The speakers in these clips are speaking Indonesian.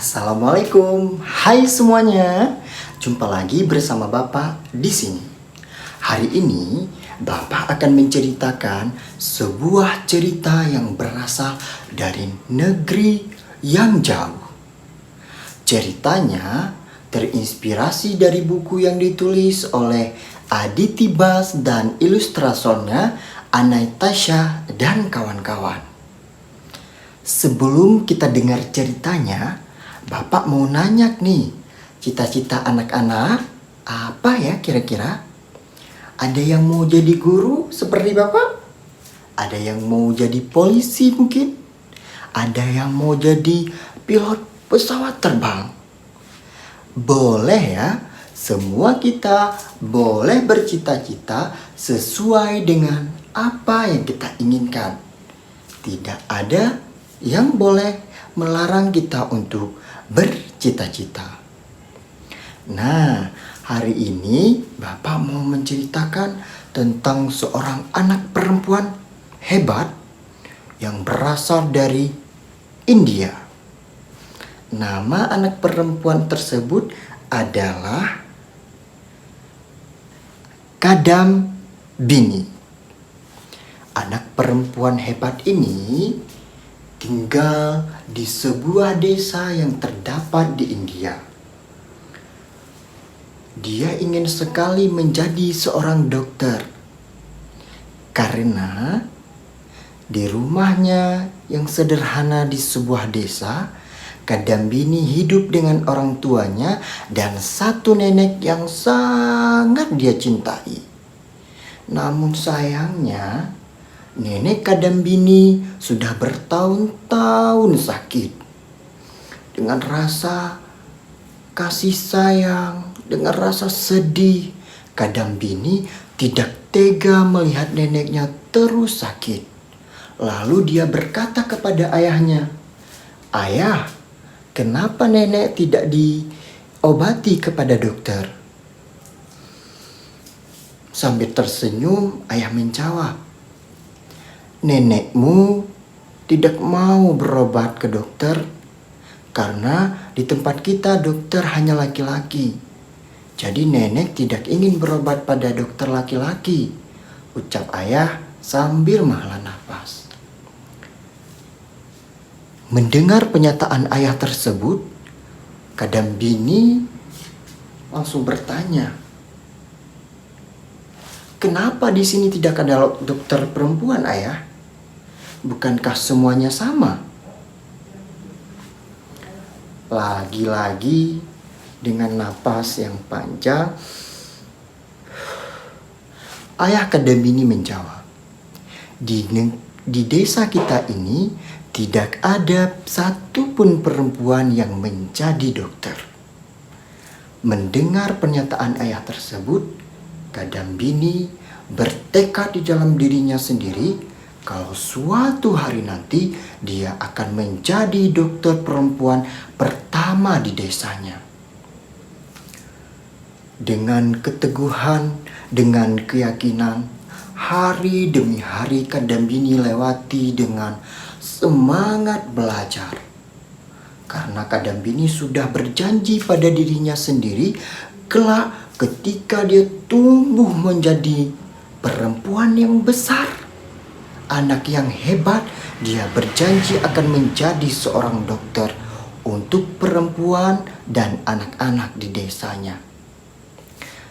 Assalamualaikum, hai semuanya. Jumpa lagi bersama Bapak di sini. Hari ini Bapak akan menceritakan sebuah cerita yang berasal dari negeri yang jauh. Ceritanya terinspirasi dari buku yang ditulis oleh Aditi Bas dan ilustratornya Anastasia dan kawan-kawan. Sebelum kita dengar ceritanya, Bapak mau nanya nih, cita-cita anak-anak apa ya kira-kira? Ada yang mau jadi guru seperti Bapak? Ada yang mau jadi polisi mungkin? Ada yang mau jadi pilot pesawat terbang? Boleh ya, semua kita boleh bercita-cita sesuai dengan apa yang kita inginkan. Tidak ada yang boleh melarang kita untuk bercita-cita. Nah, hari ini Bapak mau menceritakan tentang seorang anak perempuan hebat yang berasal dari India. Nama anak perempuan tersebut adalah Kadambini. Anak perempuan hebat ini tinggal di sebuah desa yang terdapat di India. Dia ingin sekali menjadi seorang dokter karena di rumahnya yang sederhana di sebuah desa, Kadambini hidup dengan orang tuanya dan satu nenek yang sangat dia cintai. Namun sayangnya, Nenek Kadambini sudah bertahun-tahun sakit. Dengan rasa kasih sayang, dengan rasa sedih, Kadambini tidak tega melihat neneknya terus sakit. Lalu dia berkata kepada ayahnya, "Ayah, kenapa nenek tidak diobati kepada dokter?" Sambil tersenyum, ayah menjawab, "Nenekmu tidak mau berobat ke dokter karena di tempat kita dokter hanya laki-laki. Jadi nenek tidak ingin berobat pada dokter laki-laki," ucap ayah sambil menghela nafas. Mendengar pernyataan ayah tersebut, Kadambini langsung bertanya, "Kenapa di sini tidak ada dokter perempuan, ayah? Bukankah semuanya sama?" Lagi-lagi dengan napas yang panjang, ayah Kadambini menjawab, di desa kita ini tidak ada satupun perempuan yang menjadi dokter." Mendengar pernyataan ayah tersebut, Kadambini bertekad di dalam dirinya sendiri kalau suatu hari nanti dia akan menjadi dokter perempuan pertama di desanya. Dengan keteguhan, dengan keyakinan, hari demi hari Kadambini lewati dengan semangat belajar. Karena Kadambini sudah berjanji pada dirinya sendiri, kelak ketika dia tumbuh menjadi perempuan yang besar, anak yang hebat, dia berjanji akan menjadi seorang dokter untuk perempuan dan anak-anak di desanya.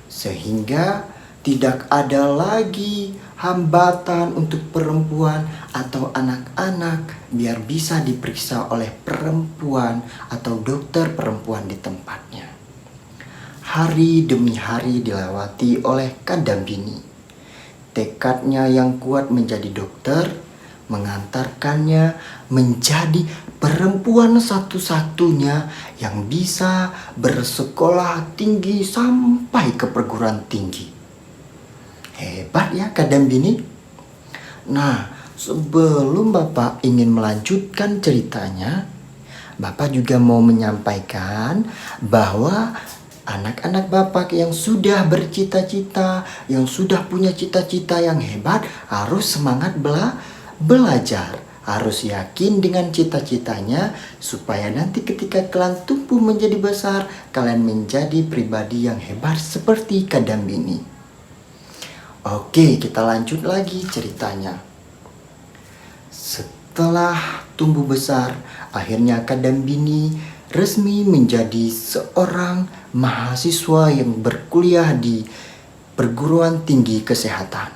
Sehingga tidak ada lagi hambatan untuk perempuan atau anak-anak biar bisa diperiksa oleh perempuan atau dokter perempuan di tempatnya. Hari demi hari dilewati oleh Kadambini. Tekadnya yang kuat menjadi dokter mengantarkannya menjadi perempuan satu-satunya yang bisa bersekolah tinggi sampai ke perguruan tinggi. Hebat ya Kadambini. Nah, sebelum Bapak ingin melanjutkan ceritanya, Bapak juga mau menyampaikan bahwa anak-anak Bapak yang sudah bercita-cita, yang sudah punya cita-cita yang hebat, harus semangat belajar, harus yakin dengan cita-citanya supaya nanti ketika kalian tumbuh menjadi besar, kalian menjadi pribadi yang hebat seperti Kak Dambini. Oke, kita lanjut lagi ceritanya. Setelah tumbuh besar, akhirnya Kak Dambini resmi menjadi seorang mahasiswa yang berkuliah di perguruan tinggi kesehatan.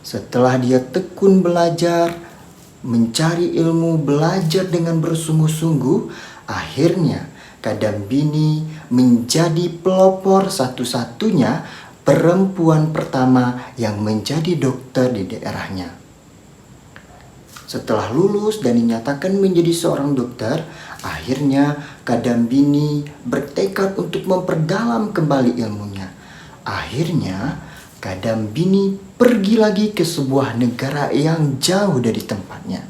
Setelah dia tekun belajar, mencari ilmu, belajar dengan bersungguh-sungguh, akhirnya Kak Dambini menjadi pelopor satu-satunya perempuan pertama yang menjadi dokter di daerahnya. Setelah lulus dan dinyatakan menjadi seorang dokter, akhirnya Kak Dambini bertekad untuk memperdalam kembali ilmunya. Akhirnya Kak Dambini pergi lagi ke sebuah negara yang jauh dari tempatnya,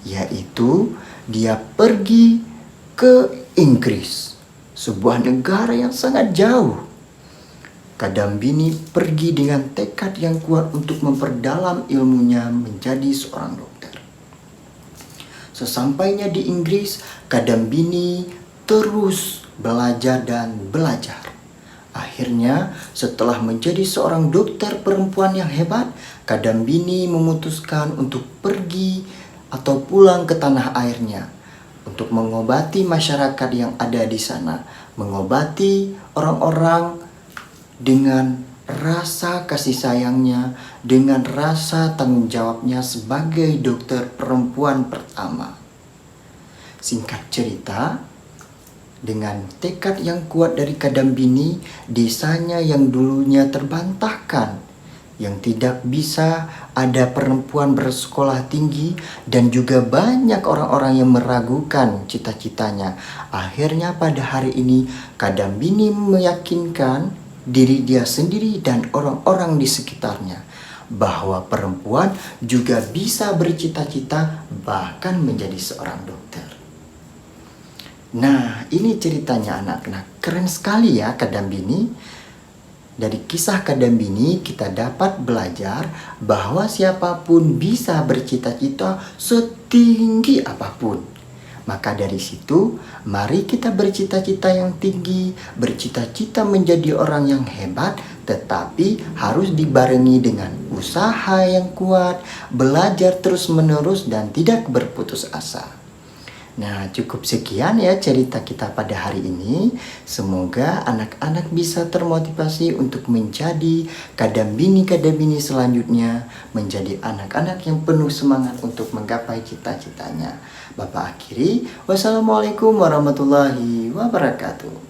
yaitu dia pergi ke Inggris, sebuah negara yang sangat jauh. Kak Dambini pergi dengan tekad yang kuat untuk memperdalam ilmunya menjadi seorang dokter. Sesampainya di Inggris, Kak Dambini terus belajar dan belajar. Akhirnya, setelah menjadi seorang dokter perempuan yang hebat, Kak Dambini memutuskan untuk pergi atau pulang ke tanah airnya untuk mengobati masyarakat yang ada di sana, mengobati orang-orang dengan rasa kasih sayangnya, dengan rasa tanggung jawabnya sebagai dokter perempuan pertama. Singkat cerita, dengan tekad yang kuat dari Kak Dambini, desanya yang dulunya terbantahkan, yang tidak bisa ada perempuan bersekolah tinggi dan juga banyak orang-orang yang meragukan cita-citanya. Akhirnya pada hari ini Kak Dambini meyakinkan diri dia sendiri dan orang-orang di sekitarnya bahwa perempuan juga bisa bercita-cita bahkan menjadi seorang dokter. Nah, ini ceritanya anak-anak. Keren sekali ya Kak Dambini. Dari kisah Kak Dambini kita dapat belajar bahwa siapapun bisa bercita-cita setinggi apapun. Maka dari situ, mari kita bercita-cita yang tinggi, bercita-cita menjadi orang yang hebat, tetapi harus dibarengi dengan usaha yang kuat, belajar terus-menerus dan tidak berputus asa. Nah, cukup sekian ya cerita kita pada hari ini. Semoga anak-anak bisa termotivasi untuk menjadi Kak Dambini selanjutnya, menjadi anak-anak yang penuh semangat untuk menggapai cita-citanya. Bapak akhiri, wassalamualaikum warahmatullahi wabarakatuh.